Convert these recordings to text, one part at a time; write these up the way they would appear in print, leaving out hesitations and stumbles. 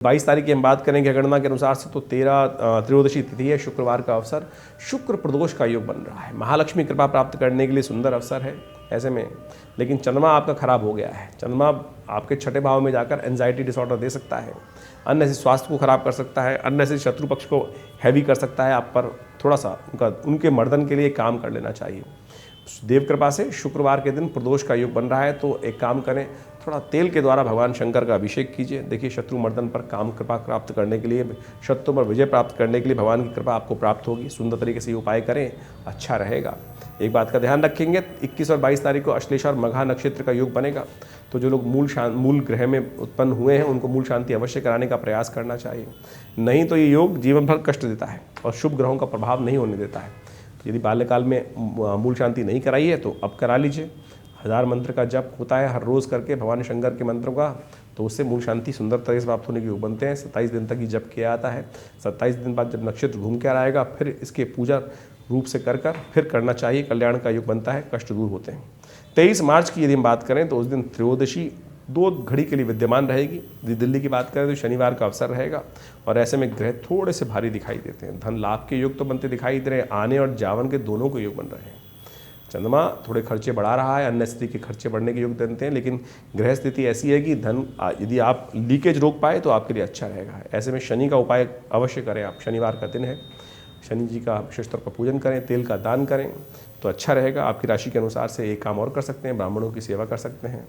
22 तारीख की हम बात करेंगे गणना के अनुसार से तो 13 त्रयोदशी तिथि है, शुक्रवार का अवसर, शुक्र प्रदोष का योग बन रहा है। महालक्ष्मी कृपा प्राप्त करने के लिए सुंदर अवसर है ऐसे में। लेकिन चंद्रमा आपका खराब हो गया है। चंद्रमा आपके छठे भाव में जाकर एंजाइटी डिसऑर्डर दे सकता है, अन्य से स्वास्थ्य को खराब कर सकता है, अन्य से शत्रु पक्ष को हैवी कर सकता है। आप पर थोड़ा सा उनके मर्दन के लिए काम कर लेना चाहिए। देव कृपा से शुक्रवार के दिन प्रदोष का योग बन रहा है, तो एक काम करें, थोड़ा तेल के द्वारा भगवान शंकर का अभिषेक कीजिए। देखिए शत्रु मर्दन पर काम कृपा प्राप्त करने के लिए, शत्रु पर विजय प्राप्त करने के लिए भगवान की कृपा आपको प्राप्त होगी। सुंदर तरीके से ये उपाय करें, अच्छा रहेगा। एक बात का ध्यान रखेंगे, 21 और 22 तारीख को अश्लेषा और मघा नक्षत्र का योग बनेगा, तो जो लोग मूल ग्रह में उत्पन्न हुए हैं उनको मूल शांति अवश्य कराने का प्रयास करना चाहिए। नहीं तो ये योग जीवन भर कष्ट देता है और शुभ ग्रहों का प्रभाव नहीं होने देता है। यदि बाल्यकाल में मूल शांति नहीं कराई है तो अब करा लीजिए। 1000 मंत्र का जप होता है हर रोज़ करके भगवान शंकर के मंत्रों का, तो उससे मूल शांति सुंदर तरह से प्राप्त होने के योग बनते हैं। 27 दिन तक ये जप किया जाता है। 27 दिन बाद जब नक्षत्र घूम कर आएगा फिर इसके पूजा रूप से कर फिर करना चाहिए। कल्याण का योग बनता है, कष्ट दूर होते हैं। 23 मार्च की यदि हम बात करें तो उस दिन त्रयोदशी 2 घड़ी के लिए विद्यमान रहेगी। दिल्ली की बात करें तो शनिवार का अवसर रहेगा और ऐसे में ग्रह थोड़े से भारी दिखाई देते हैं। धन लाभ के योग तो बनते दिखाई दे रहे हैं, आने और जावन के दोनों के योग बन रहे हैं। चंद्रमा थोड़े खर्चे बढ़ा रहा है, अन्य स्थिति के खर्चे बढ़ने के योग देते हैं, लेकिन ग्रह स्थिति ऐसी है कि धन यदि आप लीकेज रोक पाए तो आपके लिए अच्छा रहेगा। ऐसे में शनि का उपाय अवश्य करें आप। शनिवार का दिन है, शनि जी का विशेष तौर पर पूजन करें, तेल का दान करें तो अच्छा रहेगा। आपकी राशि के अनुसार से एक काम और कर सकते हैं, ब्राह्मणों की सेवा कर सकते हैं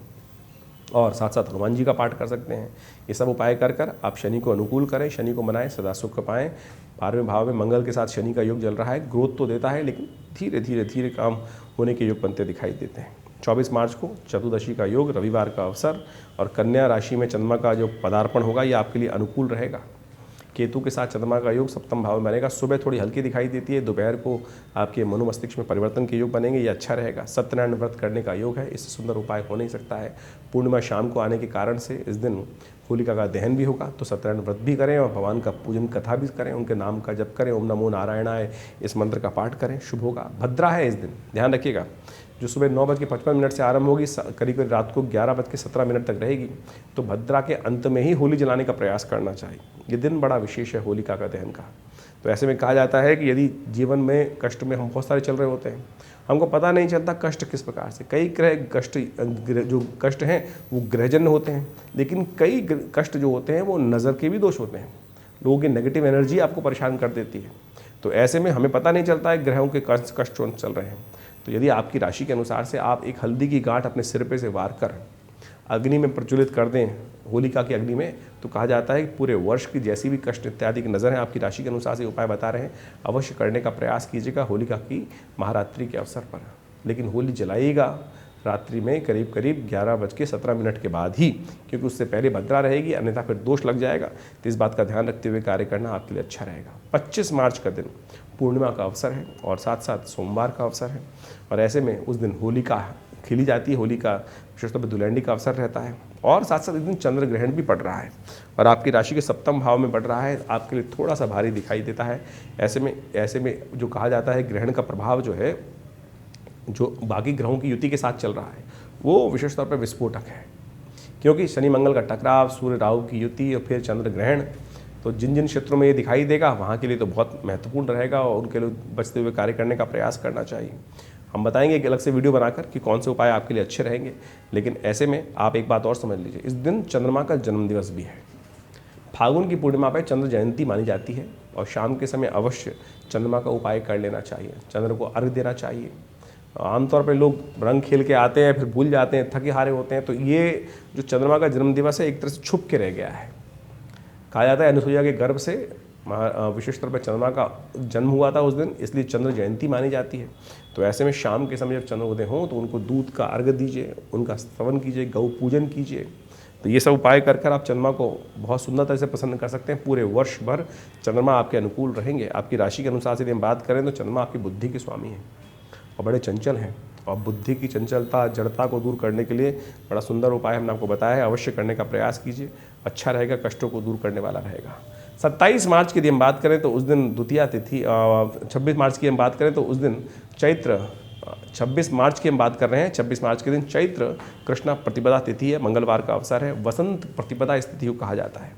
और साथ साथ हनुमान जी का पाठ कर सकते हैं। ये सब उपाय कर आप शनि को अनुकूल करें, शनि को मनाएं, सदा सुख पाएं। 12वें भाव में मंगल के साथ शनि का योग चल रहा है, ग्रोथ तो देता है लेकिन धीरे धीरे काम होने के योग बनते दिखाई देते हैं। 24 मार्च को चतुर्दशी का योग, रविवार का अवसर और कन्या राशि में चंद्रमा का जो पदार्पण होगा ये आपके लिए अनुकूल रहेगा। केतु के साथ चंद्रमा का योग सप्तम भाव में बनेगा। सुबह थोड़ी हल्की दिखाई देती है, दोपहर को आपके मनोमस्तिष्क में परिवर्तन के योग बनेंगे, ये अच्छा रहेगा। सत्यनारायण व्रत करने का योग है, इससे सुंदर उपाय हो नहीं सकता है। पूर्णिमा शाम को आने के कारण से इस दिन होलिका का दहन भी होगा, तो सत्यनारायण व्रत भी करें और भगवान का पूजन कथा भी करें, उनके नाम का जप करें, ओम नमो नारायणाय इस मंत्र का पाठ करें, शुभ होगा। भद्रा है इस दिन, ध्यान रखिएगा, जो सुबह 9:55 से आरंभ होगी, करीब रात को 11:17 तक रहेगी। तो भद्रा के अंत में ही होली जलाने का प्रयास करना चाहिए। ये दिन बड़ा विशेष है होलिका का दहन का। तो ऐसे में कहा जाता है कि यदि जीवन में कष्ट में हम बहुत सारे चल रहे होते हैं, हमको पता नहीं चलता कष्ट किस प्रकार से, कई जो कष्ट हैं वो ग्रहजन्य होते हैं, लेकिन कई कष्ट जो होते हैं वो नज़र के भी दोष होते हैं। लोगों की नेगेटिव एनर्जी आपको परेशान कर देती है। तो ऐसे में हमें पता नहीं चलता है ग्रहों के कष्ट चल रहे हैं। तो यदि आपकी राशि के अनुसार से आप एक हल्दी की गांठ अपने सिर पे से वार कर अग्नि में प्रज्वलित कर दें, होलिका की अग्नि में, तो कहा जाता है कि पूरे वर्ष की जैसी भी कष्ट इत्यादि की नज़र है आपकी राशि के अनुसार से उपाय बता रहे हैं, अवश्य करने का प्रयास कीजिएगा होलिका की महारात्रि के अवसर पर। लेकिन होली जलाइएगा रात्रि में करीब 11:17 के बाद ही, क्योंकि उससे पहले भद्रा रहेगी, अन्यथा फिर दोष लग जाएगा। तो इस बात का ध्यान रखते हुए कार्य करना आपके लिए अच्छा रहेगा। 25 मार्च का दिन पूर्णिमा का अवसर है और साथ साथ सोमवार का अवसर है और ऐसे में उस दिन होलिका खिली जाती है। होलिका विशेष तौर पर धुलंडी का अवसर रहता है और साथ साथ इस दिन चंद्र ग्रहण भी पड़ रहा है और आपकी राशि के सप्तम भाव में बढ़ रहा है, आपके लिए थोड़ा सा भारी दिखाई देता है। ऐसे में जो कहा जाता है ग्रहण का प्रभाव जो है, जो बाकी ग्रहों की युति के साथ चल रहा है, वो विशेष तौर पर विस्फोटक है, क्योंकि शनि मंगल का टकराव, सूर्य राहु की युति और फिर चंद्र ग्रहण, तो जिन क्षेत्रों में ये दिखाई देगा वहाँ के लिए तो बहुत महत्वपूर्ण रहेगा और उनके लिए बचते हुए कार्य करने का प्रयास करना चाहिए। हम बताएंगे एक अलग से वीडियो बनाकर कि कौन से उपाय आपके लिए अच्छे रहेंगे। लेकिन ऐसे में आप एक बात और समझ लीजिए, इस दिन चंद्रमा का जन्मदिवस भी है। फागुन की पूर्णिमा पर चंद्र जयंती मानी जाती है और शाम के समय अवश्य चंद्रमा का उपाय कर लेना चाहिए, चंद्र को अर्घ्य देना चाहिए। आमतौर पर लोग रंग खेल के आते हैं फिर भूल जाते हैं, थके हारे होते हैं, तो ये जो चंद्रमा का जन्मदिवस है एक तरह से छुप के रह गया है। कहा जाता है अनुसुईया के गर्भ से विशेष तौर पर चंद्रमा का जन्म हुआ था उस दिन, इसलिए चंद्र जयंती मानी जाती है। तो ऐसे में शाम के समय जब चंद्रोदय हो तो उनको दूध का अर्घ्य दीजिए, उनका स्तवन कीजिए, गौ पूजन कीजिए। तो ये सब उपाय कर आप चंद्रमा को बहुत सुंदर तरह से प्रसन्न कर सकते हैं। पूरे वर्ष भर चंद्रमा आपके अनुकूल रहेंगे। आपकी राशि के अनुसार से यदि हम बात करें तो चंद्रमा आपकी बुद्धि के स्वामी हैं और बड़े चंचल हैं, और बुद्धि की चंचलता, जड़ता को दूर करने के लिए बड़ा सुंदर उपाय हमने आपको बताया है, अवश्य करने का प्रयास कीजिए, अच्छा रहेगा, कष्टों को दूर करने वाला रहेगा। 27 मार्च की यदि हम बात करें तो उस दिन द्वितीया तिथि, 26 मार्च की हम बात करें तो उस दिन चैत्र 26 मार्च की हम बात कर रहे हैं। 26 मार्च के दिन चैत्र कृष्णा प्रतिपदा तिथि है, मंगलवार का अवसर है, वसंत प्रतिपदा इस तिथि को कहा जाता है।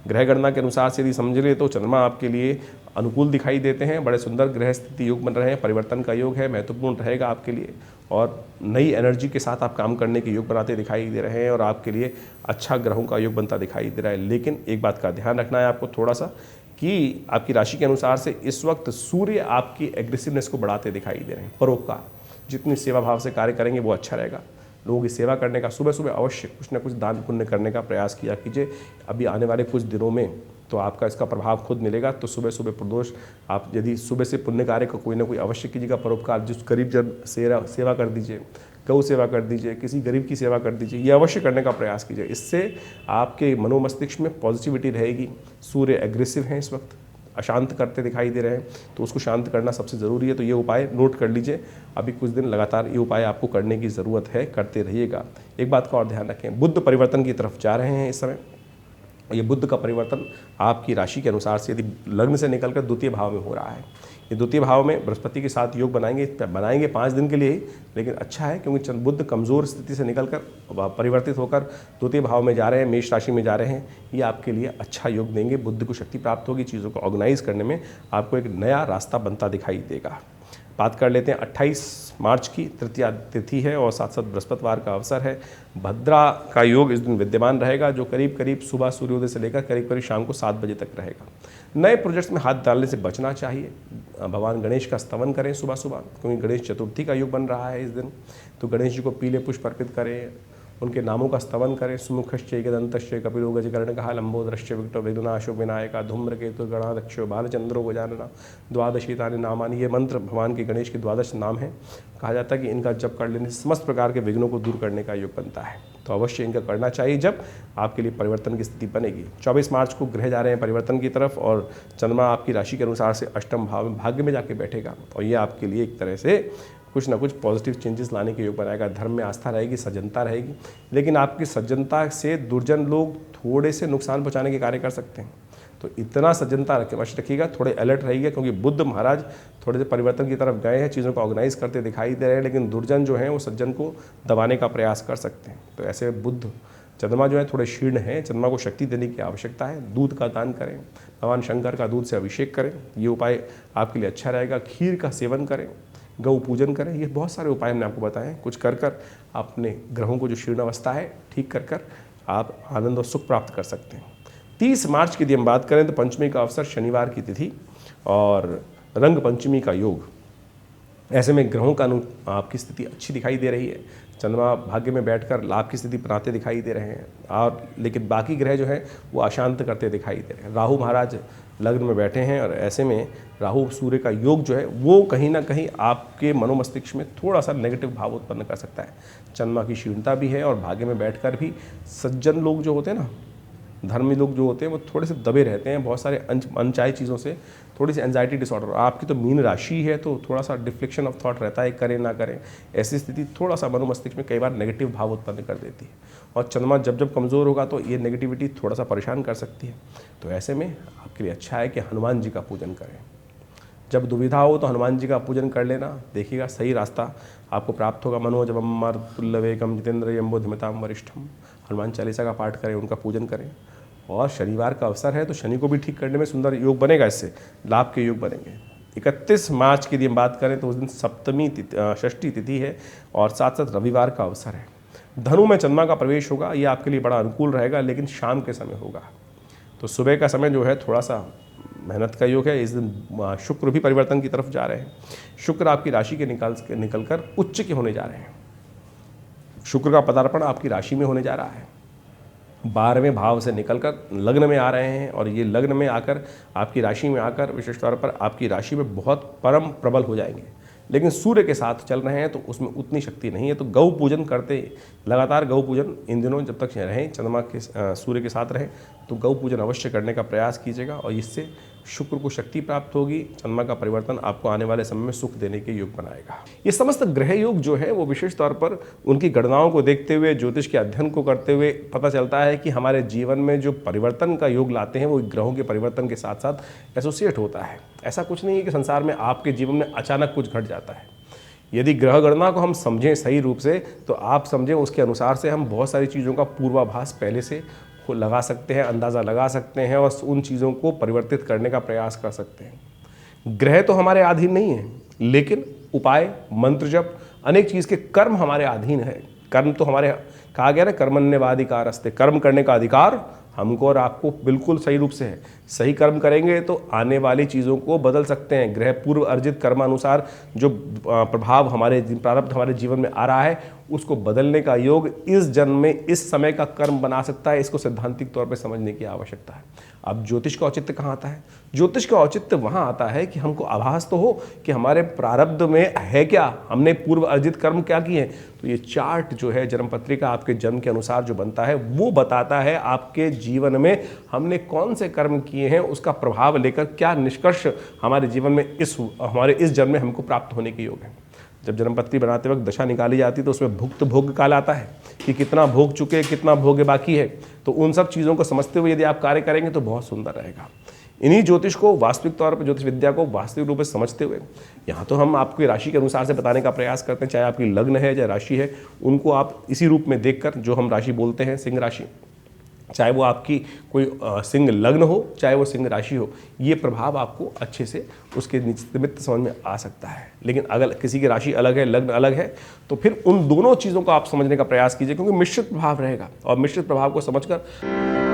ग्रह गणना के अनुसार से यदि समझ ले तो चंद्रमा आपके लिए अनुकूल दिखाई देते हैं, बड़े सुंदर ग्रह स्थिति योग बन रहे हैं, परिवर्तन का योग है, महत्वपूर्ण रहेगा आपके लिए और नई एनर्जी के साथ आप काम करने के योग बनाते दिखाई दे रहे हैं और आपके लिए अच्छा ग्रहों का योग बनता दिखाई दे रहा है। लेकिन एक बात का ध्यान रखना है आपको थोड़ा सा कि आपकी राशि के अनुसार से इस वक्त सूर्य आपकी एग्रेसिवनेस को बढ़ाते दिखाई दे रहे हैं। परोपकार, जितनी सेवा भाव से कार्य करेंगे वो अच्छा रहेगा। लोगों की सेवा करने का सुबह सुबह अवश्य कुछ न कुछ दान पुण्य करने का प्रयास किया कीजिए। अभी आने वाले कुछ दिनों में तो आपका इसका प्रभाव खुद मिलेगा। तो सुबह सुबह प्रदोष आप यदि सुबह से पुण्य कार्य का कोई ना कोई अवश्य कीजिएगा। परोपकार, जिस गरीब जन सेवा कर दीजिए, गौ सेवा कर दीजिए, किसी गरीब की सेवा कर दीजिए, ये अवश्य करने का प्रयास कीजिए। इससे आपके मनोमस्तिष्क में पॉजिटिविटी रहेगी। सूर्य एग्रेसिव हैं इस वक्त, अशांत करते दिखाई दे रहे हैं, तो उसको शांत करना सबसे ज़रूरी है। तो ये उपाय नोट कर लीजिए, अभी कुछ दिन लगातार ये उपाय आपको करने की ज़रूरत है, करते रहिएगा। एक बात का और ध्यान रखें, बुध परिवर्तन की तरफ जा रहे हैं इस समय। ये बुध का परिवर्तन आपकी राशि के अनुसार से यदि लग्न से निकलकर द्वितीय भाव में हो रहा है, ये द्वितीय भाव में बृहस्पति के साथ योग बनाएंगे 5 दिन के लिए ही, लेकिन अच्छा है क्योंकि बुध कमज़ोर स्थिति से निकलकर परिवर्तित होकर द्वितीय भाव में जा रहे हैं, मेष राशि में जा रहे हैं। ये आपके लिए अच्छा योग देंगे, बुद्ध को शक्ति प्राप्त होगी, चीज़ों को ऑर्गेनाइज करने में आपको एक नया रास्ता बनता दिखाई देगा। बात कर लेते हैं 28 मार्च की तृतीया तिथि है और साथ साथ बृहस्पतिवार का अवसर है। भद्रा का योग इस दिन विद्यमान रहेगा, जो करीब करीब सुबह सूर्योदय से लेकर करीब करीब शाम को 7 बजे तक रहेगा। नए प्रोजेक्ट्स में हाथ डालने से बचना चाहिए। भगवान गणेश का स्तवन करें सुबह सुबह, क्योंकि गणेश चतुर्थी का योग बन रहा है इस दिन। तो गणेश जी को पीले पुष्प अर्पित करें, उनके नामों का स्तवन करें। सुमुखश्च एकदंतश्च कपिलो गजकर्णकः लंबोदरश्च विकटो विघ्नाशो विनायका धूम्रकेतु गणाध्यक्षो बालचंद्रो गजानना द्वादशीतानि नामानि। ये मंत्र भगवान के गणेश के 12 नाम हैं। कहा जाता है कि इनका जप कर लेने से समस्त प्रकार के विघ्नों को दूर करने का योग बनता है, तो अवश्य इनका करना चाहिए जब आपके लिए परिवर्तन की स्थिति बनेगी। 24 मार्च को ग्रह जा रहे हैं परिवर्तन की तरफ और चंद्रमा आपकी राशि के अनुसार से अष्टम भाव में भाग्य में जाके बैठेगा और ये आपके लिए एक तरह से कुछ ना कुछ पॉजिटिव चेंजेस लाने के योग बनाएगा। धर्म में आस्था रहेगी, सज्जनता रहेगी, लेकिन आपकी सज्जनता से दुर्जन लोग थोड़े से नुकसान पहुंचाने के कार्य कर सकते हैं। तो इतना सज्जनता रखिएगा, थोड़े अलर्ट रहिएगा, क्योंकि बुद्ध महाराज थोड़े से परिवर्तन की तरफ गए हैं, चीज़ों को ऑर्गेनाइज करते दिखाई दे रहे हैं, लेकिन दुर्जन जो हैं वो सज्जन को दबाने का प्रयास कर सकते हैं। तो ऐसे बुद्ध चंद्रमा जो है थोड़े शीर्ण हैं, चंद्रमा को शक्ति देने की आवश्यकता है। दूध का दान करें, भगवान शंकर का दूध से अभिषेक करें, ये उपाय आपके लिए अच्छा रहेगा। खीर का सेवन करें, गौ पूजन करें, ये बहुत सारे उपाय हमने आपको बताए हैं। कुछ कर अपने ग्रहों को जो शीर्ण अवस्था है ठीक कर आप आनंद और सुख प्राप्त कर सकते हैं। 30 मार्च की यदि हम बात करें तो पंचमी का अवसर, शनिवार की तिथि और रंग पंचमी का योग। ऐसे में ग्रहों का आपकी स्थिति अच्छी दिखाई दे रही है। चंद्रमा भाग्य में बैठकर लाभ की स्थिति बनाते दिखाई दे रहे हैं और लेकिन बाकी ग्रह जो हैं वो अशांत करते दिखाई दे रहे हैं। राहु महाराज लग्न में बैठे हैं और ऐसे में राहु सूर्य का योग जो है वो कहीं ना कहीं आपके मनोमस्तिष्क में थोड़ा सा नेगेटिव भाव उत्पन्न कर सकता है। चंद्रमा की क्षीणता भी है और भाग्य में बैठकर भी सज्जन लोग जो होते हैं ना, धर्मी लोग जो होते हैं वो थोड़े से दबे रहते हैं बहुत सारे अनचाही चीज़ों से, थोड़ी सी एंजाइटी डिसऑर्डर। आपकी तो मीन राशि है तो थोड़ा सा डिफ्लेक्शन ऑफ थॉट रहता है, करें ना करें, ऐसी स्थिति थोड़ा सा मनोमस्तिष्क में कई बार नेगेटिव भाव उत्पन्न कर देती है। और चंद्रमा जब कमज़ोर होगा तो ये नेगेटिविटी थोड़ा सा परेशान कर सकती है। तो ऐसे में आपके लिए अच्छा है कि हनुमान जी का पूजन करें। जब दुविधा हो तो हनुमान जी का पूजन कर लेना, देखिएगा सही रास्ता आपको प्राप्त होगा। मनोजवम मारुतुल्यवेगम जितेंद्र यम्बोधिमताम वरिष्ठम, हनुमान चालीसा का पाठ करें, उनका पूजन करें। और शनिवार का अवसर है तो शनि को भी ठीक करने में सुंदर योग बनेगा, इससे लाभ के योग बनेंगे। 31 मार्च की यदि हम बात करें तो उस दिन सप्तमी षष्ठी तिथि है और साथ साथ रविवार का अवसर है। धनु में चंद्रमा का प्रवेश होगा, ये आपके लिए बड़ा अनुकूल रहेगा, लेकिन शाम के समय होगा। तो सुबह का समय जो है थोड़ा सा मेहनत का योग है। इस दिन शुक्र भी परिवर्तन की तरफ जा रहे हैं। शुक्र आपकी राशि के निकलकर उच्च के होने जा रहे हैं। शुक्र का पदार्पण आपकी राशि में होने जा रहा है, 12वें भाव से निकलकर लग्न में आ रहे हैं और ये लग्न में आकर आपकी राशि में आकर विशेष तौर पर आपकी राशि में बहुत परम प्रबल हो जाएंगे। लेकिन सूर्य के साथ चल रहे हैं तो उसमें उतनी शक्ति नहीं है। तो गौ पूजन करते लगातार गौ पूजन इन दिनों जब तक रहें, चंद्रमा के सूर्य के साथ रहें तो गौ पूजन अवश्य करने का प्रयास कीजिएगा और इससे शुक्र को शक्ति प्राप्त होगी। चंद्रमा का परिवर्तन आपको आने वाले समय में सुख देने के योग बनाएगा। ये समस्त ग्रह योग जो है वो विशेष तौर पर उनकी गणनाओं को देखते हुए, ज्योतिष के अध्ययन को करते हुए पता चलता है कि हमारे जीवन में जो परिवर्तन का योग लाते हैं वो ग्रहों के परिवर्तन के साथ साथ एसोसिएट होता है। ऐसा कुछ नहीं है कि संसार में आपके जीवन में अचानक कुछ घट जाता है। यदि ग्रह गणना को हम समझें सही रूप से तो आप समझें उसके अनुसार से हम बहुत सारी चीज़ों का पूर्वाभास पहले से लगा सकते हैं, अंदाज़ा लगा सकते हैं और उन चीज़ों को परिवर्तित करने का प्रयास कर सकते हैं। ग्रह तो हमारे अधीन नहीं है, लेकिन उपाय, मंत्र जप, अनेक चीज़ के कर्म हमारे अधीन है। कर्म तो हमारे, कहा गया ना, कर्मण्येवाधिकार अस्ते, कर्म करने का अधिकार हमको और आपको बिल्कुल सही रूप से है। सही कर्म करेंगे तो आने वाली चीज़ों को बदल सकते हैं। ग्रह पूर्व अर्जित कर्मानुसार जो प्रभाव हमारे प्रारब्ध हमारे जीवन में आ रहा है, उसको बदलने का योग इस जन्म में इस समय का कर्म बना सकता है। इसको सैद्धांतिक तौर पे समझने की आवश्यकता है। अब ज्योतिष का औचित्य कहाँ आता है? ज्योतिष का औचित्य वहाँ आता है कि हमको आभास तो हो कि हमारे प्रारब्ध में है क्या, हमने पूर्व अर्जित कर्म क्या किए हैं। तो ये चार्ट जो है जन्म पत्रिका आपके जन्म के अनुसार जो बनता है, वो बताता है आपके जीवन में हमने कौन से कर्म किए हैं, उसका प्रभाव लेकर क्या निष्कर्ष हमारे जीवन में हमारे इस जन्म में हमको प्राप्त होने के योग है। जब जन्मपत्री बनाते वक्त दशा निकाली जाती है तो उसमें भुक्त भोग काल आता है कि कितना भोग चुके, कितना भोग बाकी है। तो उन सब चीज़ों को समझते हुए यदि आप कार्य करेंगे तो बहुत सुंदर रहेगा। इन्हीं ज्योतिष को वास्तविक तौर पर, ज्योतिष विद्या को वास्तविक रूप से समझते हुए, यहाँ तो हम आपकी राशि के अनुसार से बताने का प्रयास करते हैं। चाहे आपकी लग्न है, चाहे राशि है, उनको आप इसी रूप में देखकर, जो हम राशि बोलते हैं सिंह राशि, चाहे वो आपकी कोई सिंह लग्न हो, चाहे वो सिंह राशि हो, ये प्रभाव आपको अच्छे से उसके निमित्त समझ में आ सकता है। लेकिन अगर किसी की राशि अलग है, लग्न अलग है, तो फिर उन दोनों चीज़ों को आप समझने का प्रयास कीजिए, क्योंकि मिश्रित प्रभाव रहेगा। और मिश्रित प्रभाव को समझकर